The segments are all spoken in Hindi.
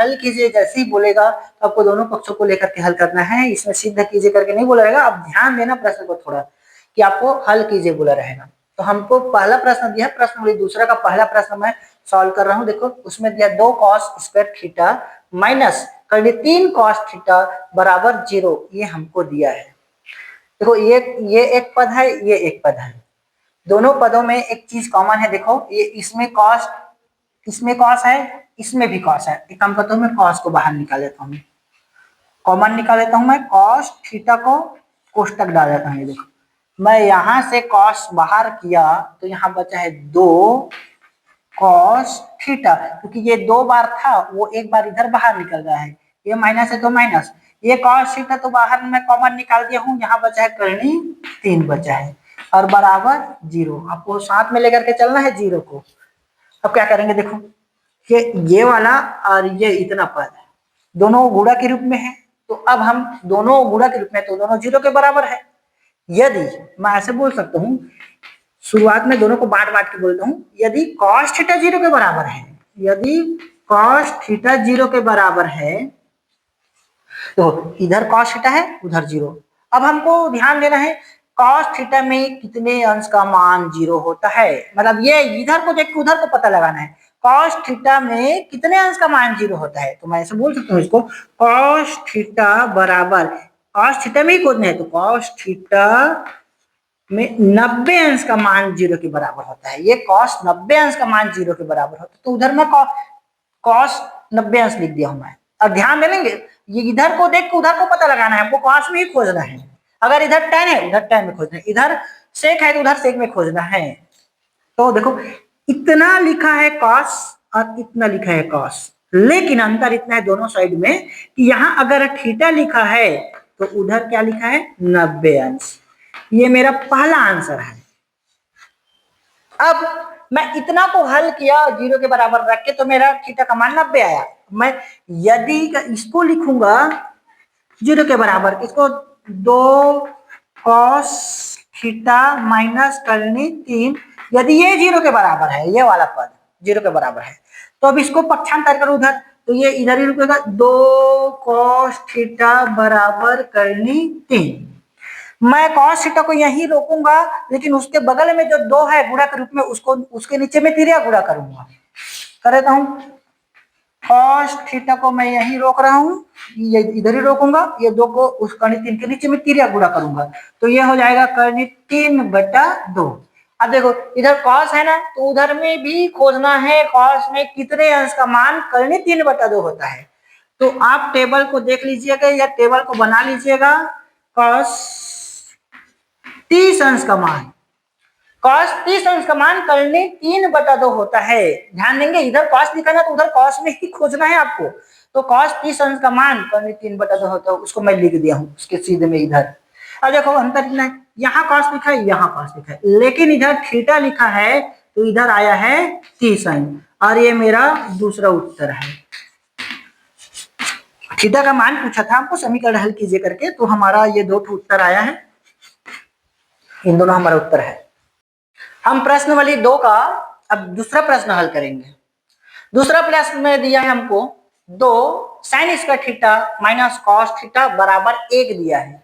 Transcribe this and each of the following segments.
हल कीजिए जैसे ही बोलेगा तो आपको दोनों पक्षों को लेकर के हल करना है, इसमें सिद्ध कीजिए करके नहीं बोला रहेगा। अब ध्यान देना प्रश्न को थोड़ा कि आपको हल कीजिए बोला रहेगा। तो हमको पहला प्रश्न दिया, प्रश्न वही दूसरा का पहला प्रश्न मैं सॉल्व कर रहा हूँ। देखो उसमें दिया 2 cos square theta minus 3 cos theta बराबर 0, ये हमको दिया है। देखो ये एक पद है, ये एक पद है, दोनों पदों में एक चीज कॉमन है। देखो ये इसमें cos है, इसमें भी cos है। एक काम करता हूँ, मैं cos को बाहर निकाल लेता हूँ, कॉमन निकाल लेता हूँ। मैं cos थीटा को कोष्टक डाल देता हूँ। ये देखो मैं यहां से cos बाहर किया तो यहाँ बचा है 2 cos थीटा, क्योंकि ये 2 बार था, वो एक बार इधर बाहर निकल रहा है, ये माइनस है तो माइनस, ये cos थीटा तो बाहर मैं कॉमन निकाल दिया हूँ, यहाँ बचा है करनी 3 बचा है और बराबर 0। आपको साथ में लेकर के चलना है 0 को। अब क्या करेंगे, देखो कि ये वाला और ये इतना पद दोनों गुणा के रूप में है, तो अब हम दोनों गुणा के रूप में, तो दोनों 0 के बराबर है। यदि मैं ऐसे बोल सकता हूँ, शुरुआत में दोनों को बांट बांट के बोलता हूँ, यदि cos थीटा 0 के बराबर है, यदि cos थीटा 0 के बराबर है, तो इधर cos थीटा है उधर 0। अब हमको ध्यान देना है cos थीटा में कितने अंश का मान 0 होता है, मतलब ये इधर को देख के उधर को पता लगाना है। cos थीटा में कितने अंश का मान 0 होता है, तो मैं ऐसे बोल सकता हूँ इसको, cos थीटा बराबर, cos थीटा में ही खोजना है, तो cos थीटा में 90 अंश का मान 0 के बराबर होता है। ये cos 90 अंश का मान 0 के बराबर होता है, तो उधर मैं cos 90 अंश लिख दिया हूं मैं। और ध्यान दे लेंगे, ये इधर को देख के उधर को पता लगाना है, हमको cos में ही खोजना है। अगर इधर tan है उधर tan में खोजना है, इधर sec है तो उधर sec में खोजना है। तो देखो इतना लिखा है cos और इतना लिखा है cos, लेकिन अंतर इतना है दोनों साइड में कि यहाँ अगर थीटा लिखा है तो उधर क्या लिखा है 90 अंश। ये मेरा पहला आंसर है। अब मैं इतना को हल किया 0 के बराबर रख के, तो मेरा थीटा का मान 90 आया। मैं यदि इसको लिखूंगा 0 के बराबर, इसको 2 cos थीटा माइनस करनी 3, यदि ये 0 के बराबर है, ये वाला पद 0 के बराबर है, तो अब इसको पक्षांतर करो उधर, तो ये इधर ही रुकेगा, 2 cos थीटा बराबर करनी 3। मैं cos थीटा को यहीं रोकूंगा, लेकिन उसके बगल में जो 2 है गुणा के रूप में, उसको उसके नीचे में तिर्या गुणा करूंगा। कर देता हूं, cos थीटा को मैं यहीं रोक रहा हूं, ये इधर ही रोकूंगा, ये 2 को उस कर्णी 3 के नीचे में तिर्या गुणा करूंगा, तो ये हो जाएगा कर्णी 3/2। अब देखो इधर cos है ना, तो उधर में भी खोजना है cos में कितने अंश का मान कर्णी 3/2 होता है। तो आप टेबल को देख लीजिएगा या टेबल को बना लीजिएगा, cos 30 अंश का मान, cos 30 अंश का मान करने 3/2 होता है। ध्यान देंगे, इधर cos लिखा ना तो उधर cos में ही खोजना है आपको। तो cos 30 अंश का मान करने 3/2 होता है, उसको मैं लिख दिया हूँ उसके सीधे में इधर। अब देखो अंतर कितना है, यहाँ cos लिखा है, यहाँ cos लिखा है, लेकिन इधर थीटा लिखा है तो इधर आया है 30 अंश, और ये मेरा दूसरा उत्तर है। थीटा का मान पूछा था हमको, समीकरण हल कीजिए करके, तो हमारा ये 2 उत्तर आया है, इन दोनों हमारा उत्तर है। हम प्रश्न वाली 2 का अब दूसरा प्रश्न हल करेंगे। दूसरा प्रश्न में दिया है हमको 2 sin square theta minus cos theta बराबर 1 दिया है।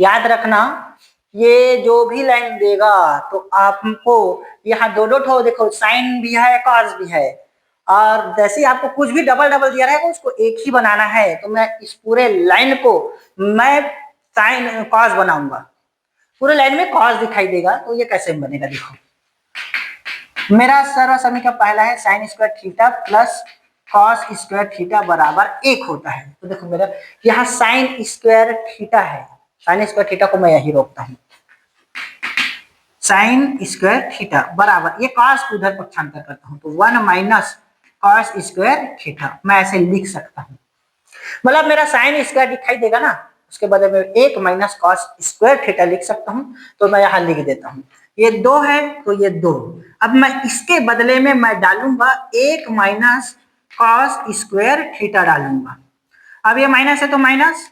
याद रखना, ये जो भी लाइन देगा तो आपको यहाँ दो ठो देखो, साइन भी है cos भी है, और जैसे आपको कुछ भी डबल डबल दिया रहेगा उसको एक ही बनाना है। तो मैं इस पूरे लाइन को मैं साइन cos बनाऊंगा, पूरे लाइन में cos दिखाई देगा, तो ये कैसे बनेगा। देखो मेरा सर्व समीकरण पहला है sin square theta plus cos square theta बराबर 1 होता है। तो देखो मेरा यहाँ sin स्क्वायर थीटा है, sin स्क्वायर थीटा को मैं यही रोकता हूँ, sin स्क्वायर थीटा बराबर, ये cos को उधर पक्षांतर करता हूँ, तो 1 माइनस cos स्क्वायर थीटा मैं ऐसे लिख सकता हूँ। मतलब मेरा sin स्क्वायर दिखाई देगा ना, उसके बदले में 1 माइनस cos स्क्वायर थीटा लिख सकता हूँ, तो मैं यहाँ लिख देता हूँ। ये 2 है तो ये 2, अब मैं इसके बदले में मैं डालूंगा 1 माइनस cos स्क्वायर थीटा डालूंगा। अब ये माइनस है तो माइनस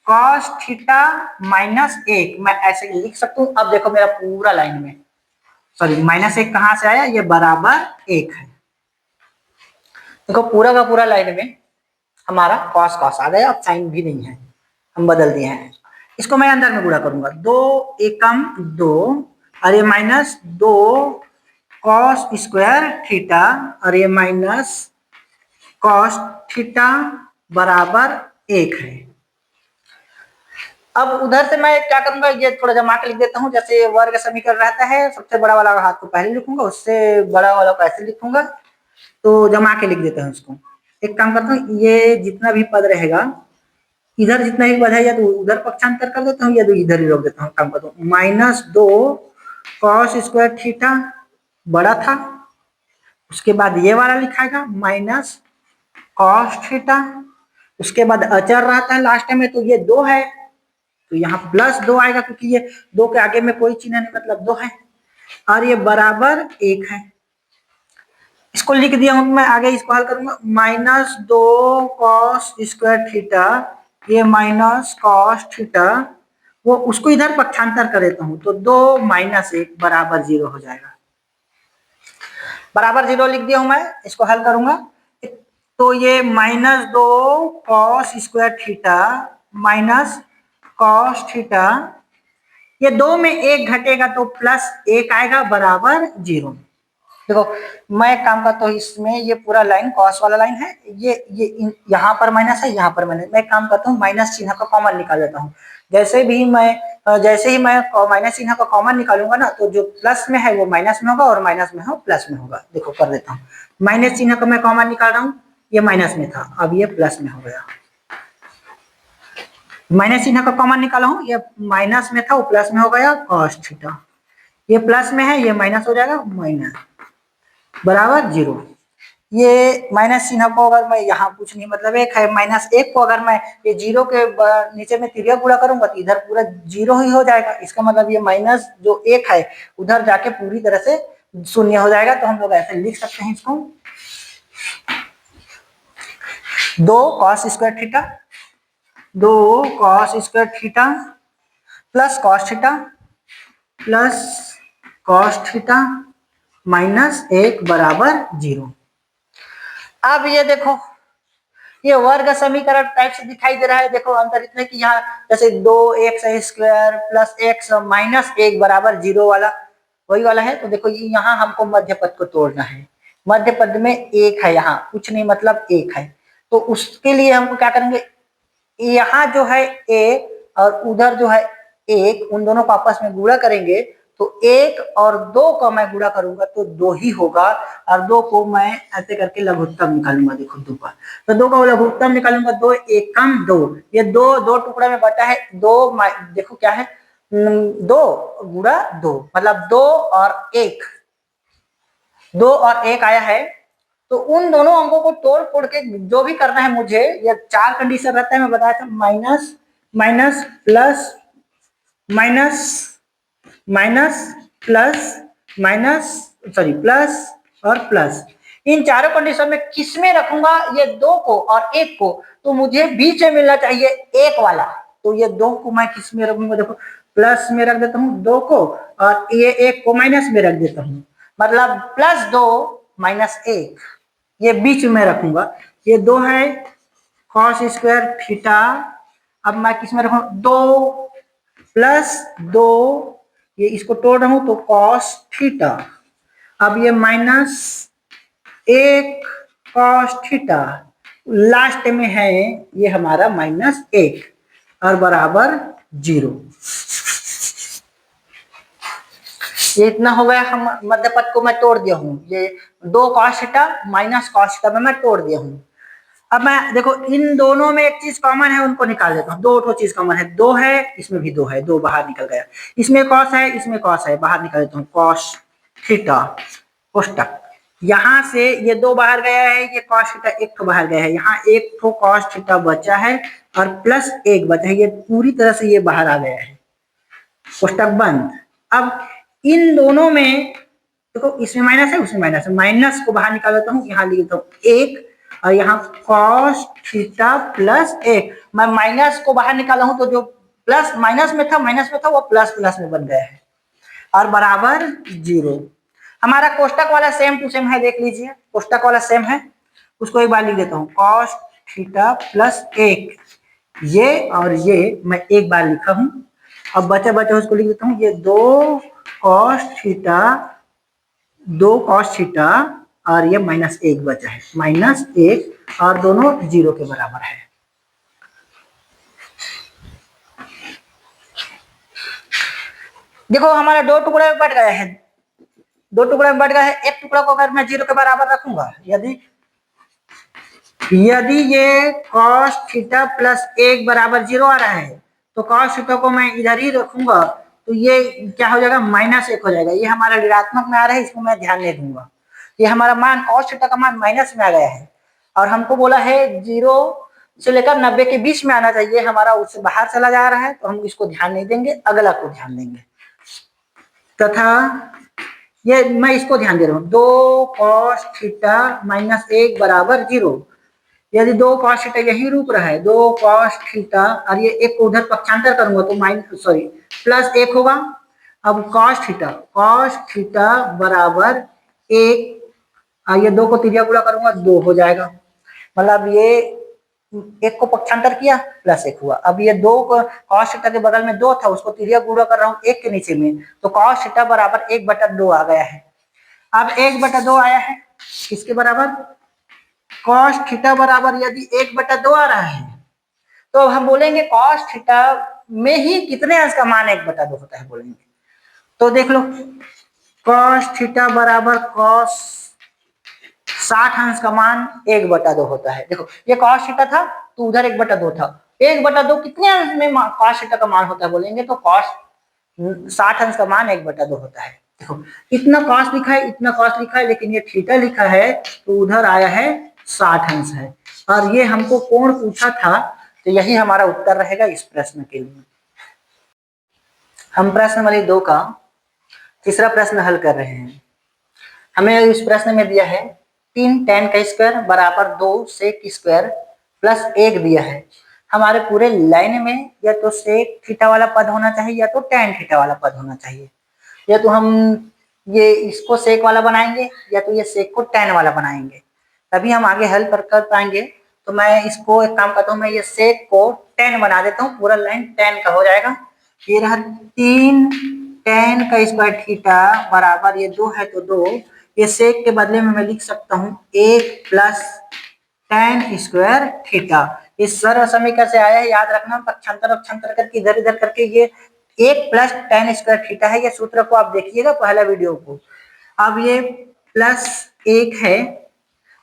cos थीटा माइनस 1 मैं ऐसे लिख सकता हूँ। अब देखो मेरा पूरा लाइन में, सॉरी माइनस 1 कहां से आया, ये बराबर 1 है। देखो पूरा का पूरा लाइन में हमारा कॉस कॉस आ गया, अब साइन भी नहीं है, हम बदल दिए हैं। इसको मैं अंदर में गुणा करूंगा, 2 एकम 2 और ये माइनस 2 कॉस स्क्वायर थीटा और ये माइनस कॉस थीटा बराबर 1 है। अब उधर से मैं क्या करूंगा, ये थोड़ा जमा के लिख देता हूँ। जैसे वर्ग समीकरण रहता है, सबसे बड़ा वाला हाथ को पहले लिखूंगा, उससे बड़ा वाला को ऐसे लिखूंगा, तो जमा के लिख देता हूँ उसको। एक काम करता हूँ, ये जितना भी पद रहेगा, इधर जितना भी पद है या तो उधर पक्षांतर कर देता हूँ या तो इधर ही रोक देता हूँ। काम करता हूँ, -2 कॉस स्क्वायर थीटा बड़ा था, उसके बाद ये वाला लिखाएगा माइनस कॉस थीटा, उसके बाद अचर रहता है लास्ट में, तो ये 2 है तो यहाँ +2 आएगा, क्योंकि ये 2 के आगे में कोई चिन्ह नहीं, मतलब 2 है, और ये बराबर 1 है। इसको लिख दिया हूं मैं, आगे इसको हल करूंगा, -2 कॉस स्क्वायर थीटा, ये माइनस कॉस थीटा, वो उसको इधर पक्षांतर कर देता हूं, तो 2 - 1 बराबर 0 हो जाएगा। बराबर 0 लिख दिया हूं मैं, इसको हल करूंगा, तो ये -2 cos square theta minus cos theta, ये 2 में 1 घटेगा तो +1 आएगा बराबर 0। देखो मैं काम करता हूँ, इसमें ये पूरा लाइन कॉस वाला लाइन है, ये यहाँ पर माइनस है, यहाँ पर माइनस, मैं काम करता हूँ माइनस चिन्ह का कॉमन निकाल देता हूँ। जैसे ही मैं माइनस चिन्ह का कॉमन निकालूंगा ना, तो जो प्लस में है वो माइनस में होगा और माइनस में हो प्लस में होगा। देखो कर देता हूँ, माइनस चिन्ह का मैं कॉमन निकाल रहा हूँ, ये माइनस में था, अब ये प्लस में हो गया। माइनस चिन्ह का कॉमन निकाला हूँ, ये माइनस में था वो प्लस में हो गया कॉस थीटा, ये प्लस में है ये माइनस हो जाएगा, माइनस बराबर 0। ये माइनस चिन्ह को अगर मैं यहाँ कुछ नहीं, मतलब 1 है, -1 को अगर मैं ये 0 के नीचे में तिर्यक गुणा करूंगा तो इधर पूरा 0 ही हो जाएगा। इसका मतलब ये माइनस जो 1 है उधर जाके पूरी तरह से 0 हो जाएगा। तो हम लोग ऐसे लिख सकते हैं इसको, 2 cos square theta, 2 cos square theta plus cos theta plus cos theta -1 बराबर 0। अब ये देखो, ये वर्ग समीकरण टाइप से दिखाई दे रहा है। देखो अंतर इतने कि यहाँ जैसे 2x स्क्वायर प्लस x -1 बराबर 0 वाला वही वाला है। तो देखो ये यहाँ हमको मध्य पद को तोड़ना है, मध्य पद में 1 है, यहाँ कुछ नहीं मतलब 1 है। तो उसके लिए हमको क्या करेंगे, यहाँ जो है a और उधर जो है 1, उन दोनों को आपस में गुणा करेंगे, तो 1 और 2 का मैं गुणा करूंगा तो 2 ही होगा, और 2 को मैं ऐसे करके लघुत्तम निकालूंगा। देखो 2 का, तो 2 का लघुत्तम निकालूंगा, 2 एकम 2, ये 2 टुकड़ा में बटा है 2, देखो क्या है 2 गुणा 2 मतलब 2 और 1, 2 और 1 आया है। तो उन दोनों अंकों को तोड़ फोड़ के जो भी करना है मुझे, ये 4 कंडीशन रहता है, मैं बताया था, minus minus plus minus minus plus minus sorry plus और प्लस, इन चारों कंडीशन में किस में रखूंगा, ये 2 को और 1 को, तो मुझे बीच में मिलना चाहिए 1 वाला। तो ये 2 को मैं किस में रखूंगा, देखो प्लस में रख देता हूँ 2 को, और ये 1 को माइनस में रख देता हूँ, मतलब +2 -1, ये बीच में रखूंगा। ये 2 है कॉस स्क्वायर थीटा, अब मैं किस में रखूंगा 2 + 2, ये इसको तोड़ रहा हूं तो कॉस थीटा, अब ये -1 कॉस थीटा, लास्ट में है ये हमारा -1 और बराबर 0। ये इतना हो गया, हम मध्य पद को मैं तोड़ दिया हूँ, ये 2 cos theta minus cos theta में मैं तोड़ दिया हूँ। अब मैं देखो इन दोनों में एक चीज कॉमन है, उनको निकाल देता हूँ। 2 चीज कॉमन है, 2 है, इसमें भी 2 है, 2 बाहर निकल गया, इसमें कॉस है, इसमें कॉस है, बाहर निकाल देता हूँ, कॉस थीटा कोष्टक, यहाँ से ये 2 बाहर गया है, ये कॉस थीटा 1 तो बाहर गया है, यहाँ 1 तो कॉस थीटा बचा है और +1 बचा है, ये पूरी तरह से ये बाहर आ गया है, कोष्टक बंद। अब इन दोनों में देखो, इसमें माइनस है, उसमें माइनस है, माइनस को बाहर निकाल देता हूँ, यहाँ लिख देता हूँ 1 और यहाँ cos थीटा +1, मैं माइनस को बाहर निकाला हूं तो जो प्लस माइनस में था वो प्लस प्लस में बन गया है और बराबर 0। हमारा कोष्टक वाला सेम टू सेम है, देख लीजिए कोष्टक वाला सेम है, उसको एक बार लिख देता हूँ, cos थीटा प्लस 1, ये और ये मैं एक बार लिखा हूं। अब बचा बचा उसको लिख देता हूं, ये दो कॉस थीटा और ये -1 बचा है, -1 और दोनों 0 के बराबर है। देखो हमारा दो टुकड़े में बट गए हैं, दो टुकड़े में बट गए हैं। एक टुकड़ा को अगर मैं 0 के बराबर रखूंगा, यदि ये कॉस थीटा प्लस 1 बराबर 0 आ रहा है, तो कॉस थीटा को मैं इधर ही रखूंगा, तो ये क्या हो जाएगा, -1 हो जाएगा। ये हमारा ऋणात्मक में आ रहा है, इसको मैं ध्यान नहीं दूंगा। ये हमारा मान कॉस थीटा का मान माइनस में आ गया है, और हमको बोला है 0 से लेकर 90 के बीच में आना चाहिए, हमारा उससे बाहर चला जा रहा है, तो हम इसको ध्यान नहीं देंगे, अगला को ध्यान देंगे। तथा ये मैं इसको ध्यान दे रहा हूँ, 2 कॉस थीटा -1 बराबर 0। यदि 2 कॉस थीटा यही रुक रहा है, 2 कॉस थीटा और ये एक उधर पक्षांतर करूंगा तो +1 होगा। अब कॉस थीटा बराबर 1, ये 2 को तिर्यक गुणा करूंगा 2 हो जाएगा। मतलब ये 1 को पक्षांतर किया +1 हुआ। अब ये 2 को कॉस थीटा के बगल में 2 था, उसको तिर्यक गुणा कर रहा हूँ 1 के नीचे में, तो कॉस थीटा बराबर 1/2 आ गया है। अब 1/2 आया है, किसके बराबर, कॉस थीटा बराबर यदि 1/2 आ रहा है, तो अब हम बोलेंगे कॉस थीटा में ही कितने अंश का मान 1/2 होता है बोलेंगे। तो देख लो, कॉस थीटा बराबर कॉस 60 अंश का मान 1/2 होता है। देखो ये कॉस थीटा था तो उधर 1/2 था, 1/2 कितने अंश में कॉस थीटा का मान होता है बोलेंगे, तो कॉस 60 अंश का मान 1/2 होता है। देखो इतना कॉस लिखा है, इतना कॉस लिखा है, लेकिन ये थीटा लिखा है तो उधर आया है 60 अंश है, और ये हमको कोण पूछा था, तो यही हमारा उत्तर रहेगा इस प्रश्न के लिए। हम प्रश्न नंबर 2 का तीसरा प्रश्न हल कर रहे हैं। हमें इस प्रश्न में दिया है 3 tan का स्क्वायर बराबर 2 सेक स्क्वायर प्लस 1 दिया है। हमारे पूरे लाइन में या तो सेक थीटा वाला पद होना चाहिए या तो tan थीटा वाला पद होना चाहिए, या तो हम ये इसको सेक वाला बनाएंगे या तो ये सेक को tan वाला बनाएंगे, तभी हम आगे हल कर पाएंगे। तो मैं इसको एक काम करता हूँ, मैं ये सेक को tan बना देता हूँ, पूरा लाइन tan का हो जाएगा। ये रहा 3 tan का स्क्वायर थीटा बराबर ये 2 है तो 2, ये सेक के बदले में मैं लिख सकता हूँ 1 प्लस tan स्क्वायर थीटा। इस सर्व समीकरण से आया है, याद रखना, पक्षांतर करके इधर इधर करके ये 1 प्लस tan स्क्वायर थीटा है। ये सूत्र को आप देखिएगा पहला वीडियो को। अब ये +1 है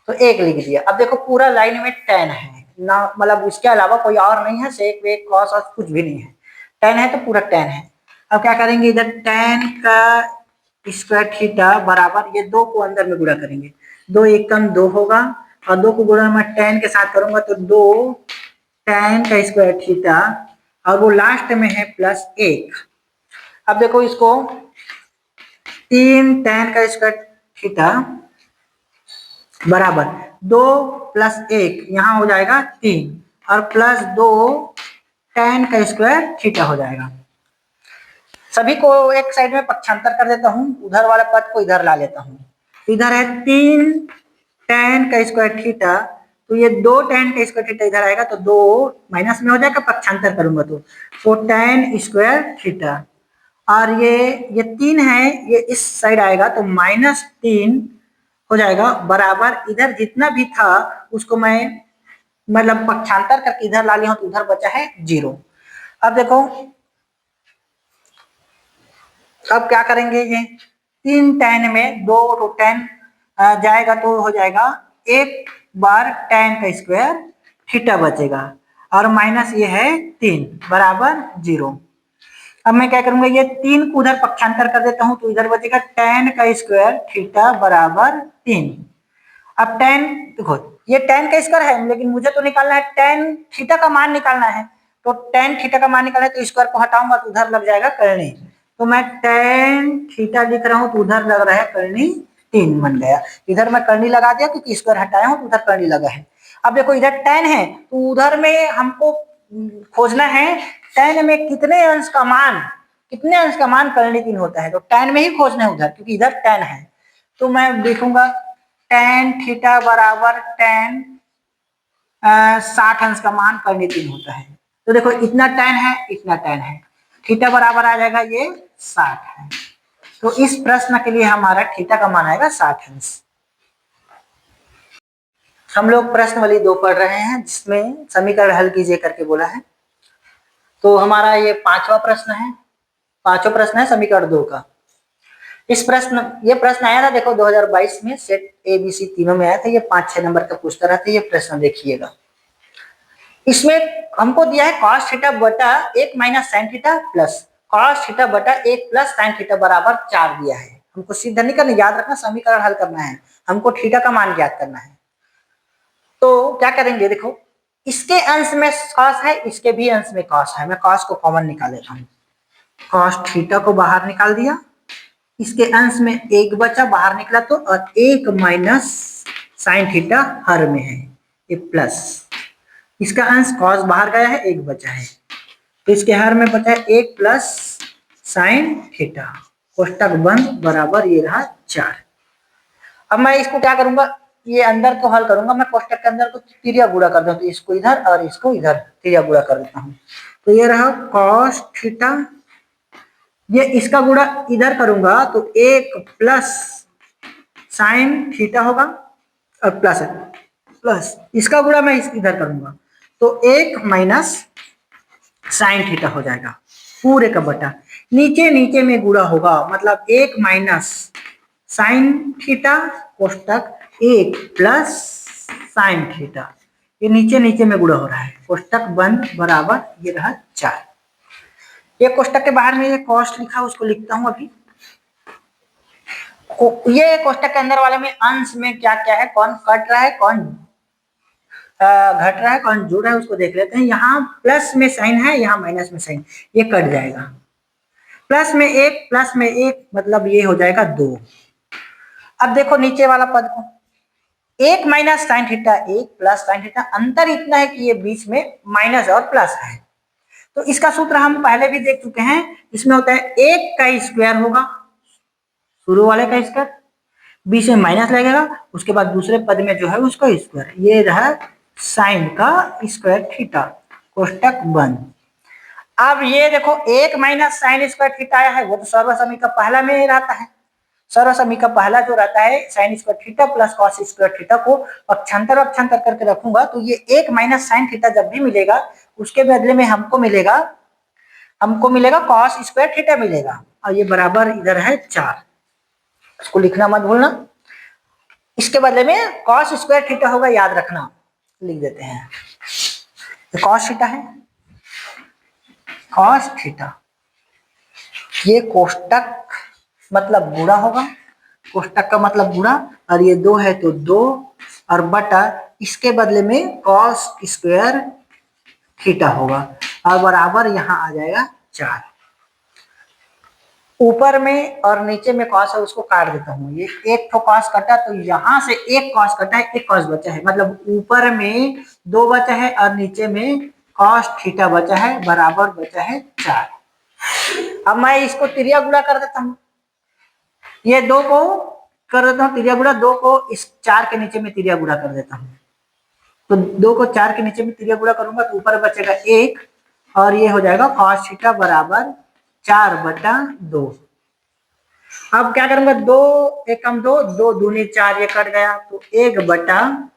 तो 1 लिख दिया। अब देखो पूरा लाइन में tan है ना, मतलब उसके अलावा कोई और नहीं है, सेक वेक कॉस और कुछ भी नहीं है, tan है तो पूरा tan है। अब क्या करेंगे, इधर tan का स्क्वायर थीटा बराबर ये 2 को अंदर में गुणा करेंगे, 2 एकम 2 होगा, और 2 को गुणा मैं tan के साथ करूंगा तो 2 tan का स्क्वायर थीटा, और वो लास्ट में है +1। अब देखो इसको 3 tan का स्क्वायर थीटा बराबर 2 + 1 यहाँ हो जाएगा 3, और +2 tan का स्क्वायर थीटा हो जाएगा। सभी को एक साइड में पक्षांतर कर देता हूँ, उधर वाला पद को इधर ला लेता हूँ। इधर है 3 tan का स्क्वायर थीटा, तो ये 2 tan का स्क्वायर थीटा इधर आएगा तो 2 माइनस में हो जाएगा, पक्षांतर करूंगा तो tan स्क्वायर थीटा, और ये 3 है, ये इस साइड आएगा तो -3 हो जाएगा बराबर, इधर जितना भी था उसको मैं मतलब पक्षांतर करके इधर ला लिया हूं तो उधर बचा है 0। अब देखो अब क्या करेंगे, ये 3 tan में 2 तो tan जाएगा तो हो जाएगा 1 बार tan का स्क्वायर थीटा बचेगा, और माइनस ये है 3 बराबर 0। अब मैं क्या करूंगा, ये 3 को उधर पक्षांतर कर देता हूं तो इधर बचेगा tan का स्क्वायर थीटा बराबर 3। अब tan देखो ये tan का स्क्वायर है, लेकिन मुझे तो निकालना है tan थीटा का मान निकालना है, तो tan थीटा का मान निकालना है तो स्क्वायर को हटाऊंगा तो उधर लग जाएगा करनी, तो मैं tan थीटा लिख रहा हूं तो उधर लग रहा है करनी 3 बन गया। इधर मैं करनी लगा दिया क्योंकि स्क्वायर हटाया हूं तो उधर करनी लगा है। अब देखो इधर tan है तो उधर में हमको खोजना है tan में कितने अंश का मान करनी 3 होता है, तो tan में ही खोजना है उधर, क्योंकि इधर tan है। तो मैं देखूंगा tan थीटा बराबर tan 60 अंश का मान परिणीति होता है। तो देखो इतना tan है, इतना tan है, थीटा बराबर आ जाएगा ये 60 है। तो इस प्रश्न के लिए हमारा थीटा का मान आएगा 60 अंश। हम लोग प्रश्नावली 2 पढ़ रहे हैं जिसमें समीकरण हल कीजिए करके बोला है। तो हमारा ये 5वां प्रश्न है, 5वां प्रश्न है समीकरण 2 का। ये प्रश्न आया था देखो 2022 में सेट ABC तीनों में आया था। ये 5-6 नंबर का पूछता रहता है ये प्रश्न, देखिएगा। इसमें हमको दिया है cos थीटा बटा 1 minus sine theta plus cos theta बटा 1 प्लस साइन थीटा बराबर 4 दिया है। हमको सीधा नहीं करना, याद रखना, समीकरण हल करना है, हमको थीटा का मान ज्ञात करना है। तो क्या करेंगे, देखो इसके अंश में cos है, इसके भी अंश में cos है। मैं cos को कॉमन निकाल लेता हूँ, cos थीटा को बाहर निकाल दिया, इसके अंश में 1 बचा, बाहर निकला तो, और 1 माइनस साइन थीटा हर में है, ये प्लस, इसका अंश cos बाहर गया है, 1 बचा है, तो इसके हर में बचा है 1 प्लस साइन थीटा, कोष्टक बंद बराबर ये रहा 4। अब मैं इसको क्या करूंगा, ये अंदर को हल करूंगा, मैं कोष्टक के अंदर को तिरिया गुणा कर दूं, तो इसको इधर और इसको इधर तिरिया गुणा कर देता हूँ। तो ये रहा cos थीटा, ये इसका गुणा इधर करूंगा तो 1 प्लस साइन थीटा होगा, और प्लस है, प्लस इसका गुणा मैं इधर करूंगा तो 1 माइनस साइन थीटा हो जाएगा, पूरे का बटा, नीचे नीचे में गुणा होगा, मतलब 1 माइनस साइन थीटा कोष्टक 1 प्लस साइन थीटा, ये नीचे नीचे में गुणा हो रहा है, कोष्टक बंद बराबर ये रहा 4। ये कोष्टक के बाहर में ये कॉस्ट लिखा उसको लिखता हूं अभी। ये कोष्टक के अंदर वाले में अंश में क्या क्या है, कौन कट रहा है, कौन घट रहा है, कौन जुड़ रहा है, उसको देख लेते हैं। यहाँ प्लस में साइन है, यहाँ माइनस में साइन, ये कट जाएगा, प्लस में 1 मतलब ये हो जाएगा 2। अब देखो नीचे वाला पद को, 1 minus sine theta 1 plus sine theta, अंतर इतना है कि ये बीच में माइनस और प्लस है, तो इसका सूत्र हम पहले भी देख चुके हैं। इसमें होता है 1 का स्क्वायर होगा, शुरू वाले का स्क्वायर, बीच में माइनस लगेगा, उसके बाद दूसरे पद में जो है उसका स्क्वायर, ये रहा साइन का स्क्वायर थीटा, कोष्टक बंद। अब ये देखो 1 माइनस साइन स्क्वायर थीटा आया है, वो तो सर्वसमी का पहला में ही रहता है, सर्वसमी का पहला जो रहता है sine square theta plus cos square theta को पक्षांतर अक्षांतर करके रखूंगा, तो ये 1 माइनस साइन थीटा जब भी मिलेगा उसके बदले में हमको मिलेगा कॉस स्क्वायर थीटा मिलेगा, और ये बराबर इधर है 4, इसको लिखना मत भूलना। इसके बदले में कॉस स्क्वायर थीटा होगा, याद रखना, लिख देते हैं, कॉस थीटा है, कॉस थीटा, ये कोष्टक मतलब गुणा होगा, कोष्टक का मतलब गुणा, और ये 2 है तो 2, और बटा इसके बदले में कॉस स्क्वायर थीटा होगा, और बराबर यहाँ आ जाएगा 4। ऊपर में और नीचे में कॉस है उसको काट देता हूँ, ये एक तो कॉस कटा, तो यहाँ से एक कॉस कटा है, एक कॉस बचा है, मतलब ऊपर में 2 बचा है और नीचे में कॉस थीटा बचा है, बराबर बचा है 4। अब मैं इसको तिरिया गुणा कर देता हूँ, ये 2 को कर देता हूँ तिरिया गुणा, 2 को इस 4 के नीचे में तिरिया गुणा कर देता हूँ, तो 2 को 4 के नीचे में तिरिया गुणा करूंगा तो ऊपर बचेगा 1, और ये हो जाएगा कॉस थीटा बराबर 4/2। अब क्या करूंगा, 2 एकम 2, 2 दूनी 4, ये कट गया, तो 1 बटा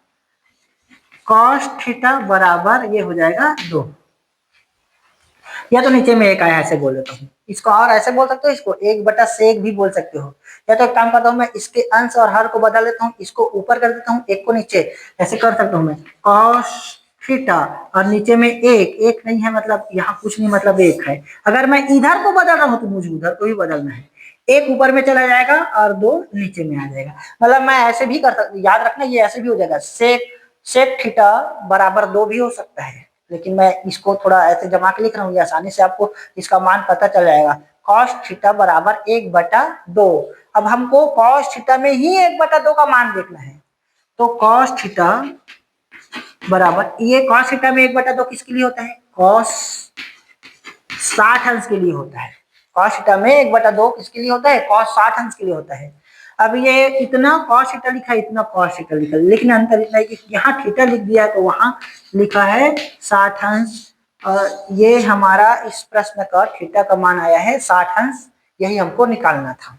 कॉस थीटा बराबर ये हो जाएगा 2, या तो नीचे में 1 आया ऐसे बोल देता हूँ, इसको और ऐसे बोल सकते हो, इसको 1/sec भी बोल सकते हो, या तो एक काम करता हूँ मैं इसके अंश और हर को बदल देता हूँ, इसको ऊपर कर देता हूँ, 1 को नीचे, ऐसे कर सकता हूँ मैं, कॉस थीटा और नीचे में 1 नहीं है, मतलब यहाँ कुछ नहीं, मतलब 1 है। अगर मैं इधर को बदल रहा हूँ तो मुझे उधर को भी बदलना है, 1 ऊपर में चला जाएगा और 2 नीचे में आ जाएगा, मतलब मैं ऐसे भी कर सकता, याद रखना ये ऐसे भी हो जाएगा, सेक थीटा बराबर 2 भी हो सकता है, लेकिन मैं इसको थोड़ा ऐसे जमा के लिख रहा हूँ, ये आसानी से आपको इसका मान पता चल जाएगा, कॉस थीटा बराबर 1/2। अब हमको कॉस थीटा में ही 1/2 का मान देखना है, तो कॉस थीटा बराबर, ये कॉस थीटा में 1/2 किसके लिए होता है, कॉस 60 अंश के लिए होता है, कॉस थीटा में 1/2 किसके लिए होता है, कॉस 60 अंश के लिए होता है। अब ये इतना cos थीटा लिखा है, इतना cos थीटा लिखा है, लेकिन अंतर इतना है कि यहाँ थीटा लिख दिया है तो वहां लिखा है 60 अंश। और ये हमारा इस प्रश्न का थीटा का मान आया है 60 अंश, यही हमको निकालना था।